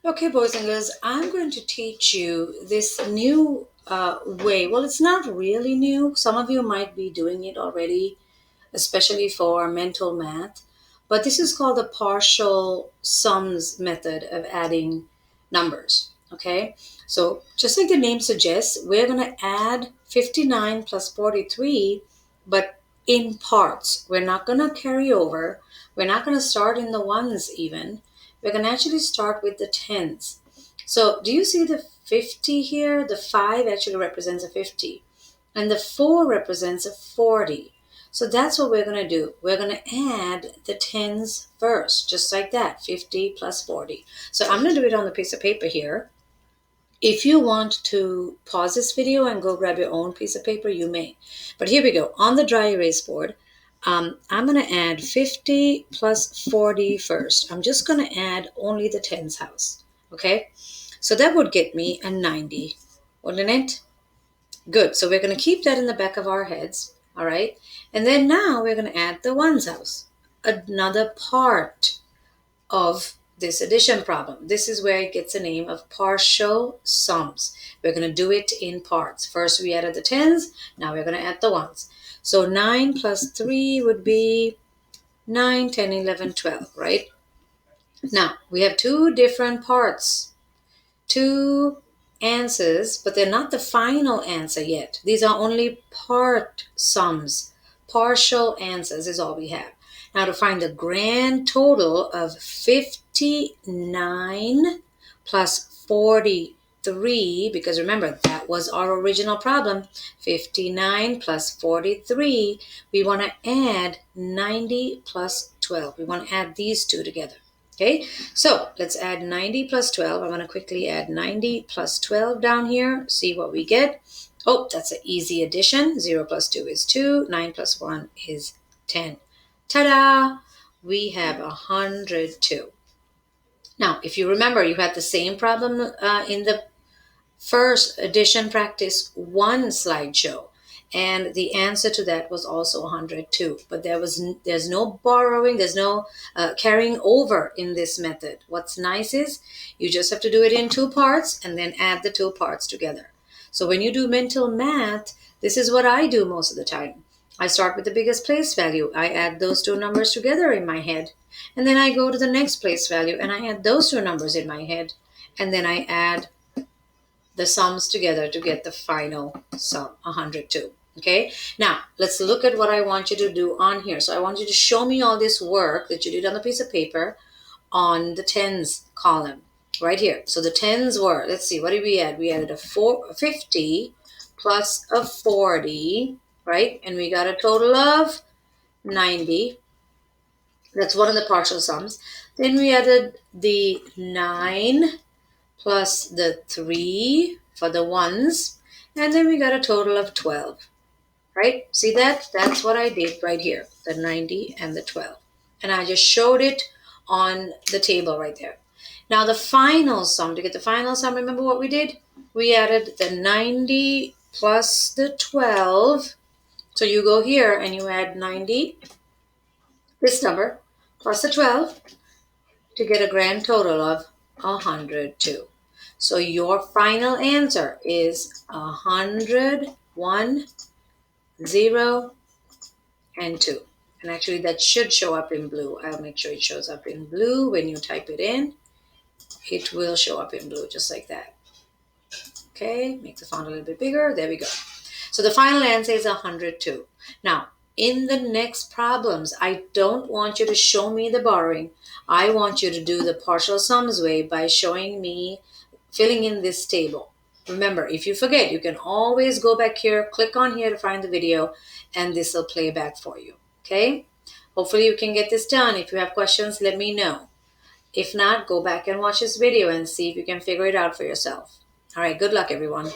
Okay, boys and girls, I'm going to teach you this new way. Well, it's not really new. Some of you might be doing it already, especially for mental math. But this is called the partial sums method of adding numbers. Okay, so just like the name suggests, we're going to add 59 plus 43, but in parts. We're not going to carry over. We're not going to start in the ones even. We're going to actually start with the tens. So do you see the 50 here? The 5 actually represents a 50, and the 4 represents a 40. So that's what we're going to do. We're going to add the tens first, just like that, 50 plus 40. So I'm going to do it on the piece of paper here. If you want to pause this video and go grab your own piece of paper, you may. But here we go. On the dry erase board, I'm going to add 50 plus 40 first. I'm just going to add only the tens house. Okay? So that would get me a 90, wouldn't it? Good. So we're going to keep that in the back of our heads. All right. And then now we're going to add the ones house, another part of this addition problem. This is where it gets the name of partial sums. We're going to do it in parts. First we added the tens. Now we're going to add the ones. So 9 plus 3 would be 9, 10, 11, 12, right? Now we have two different parts. Two answers, but they're not the final answer yet. These are only part sums. Partial answers is all we have. Now to find the grand total of 59 plus 43, because remember that was our original problem, 59 plus 43, we want to add 90 plus 12. We want to add these two together. Okay, so let's add 90 plus 12. I'm going to quickly add 90 plus 12 down here, see what we get. Oh, that's an easy addition. 0 plus 2 is 2. 9 plus 1 is 10. Ta-da! We have 102. Now, if you remember, you had the same problem in the first addition practice 1 slideshow. And the answer to that was also 102. But there's no borrowing, there's no carrying over in this method. What's nice is you just have to do it in two parts and then add the two parts together. So when you do mental math, this is what I do most of the time. I start with the biggest place value. I add those two numbers together in my head. And then I go to the next place value and I add those two numbers in my head. And then I add the sums together to get the final sum, 102. Okay, now let's look at what I want you to do on here. So I want you to show me all this work that you did on a piece of paper on the tens column right here. So the tens were, let's see, what did we add? We added a 50 plus a 40, right? And we got a total of 90. That's one of the partial sums. Then we added the 9 plus the 3 for the ones, and then we got a total of 12, right? See that? That's what I did right here, the 90 and the 12. And I just showed it on the table right there. Now the final sum, to get the final sum, remember what we did? We added the 90 plus the 12. So you go here and you add 90, this number, plus the 12, to get a grand total of 102. So your final answer is 100, 1, 0, and 2. And actually that should show up in blue. I'll make sure it shows up in blue when you type it in. It will show up in blue just like that. Okay, make the font a little bit bigger. There we go. So the final answer is 102. Now, in the next problems, I don't want you to show me the borrowing. I want you to do the partial sums way by showing me filling in this table. Remember, if you forget, you can always go back here, click on here to find the video, and this will play back for you. Okay? Hopefully you can get this done. If you have questions, let me know. If not, go back and watch this video and see if you can figure it out for yourself. All right, good luck, everyone.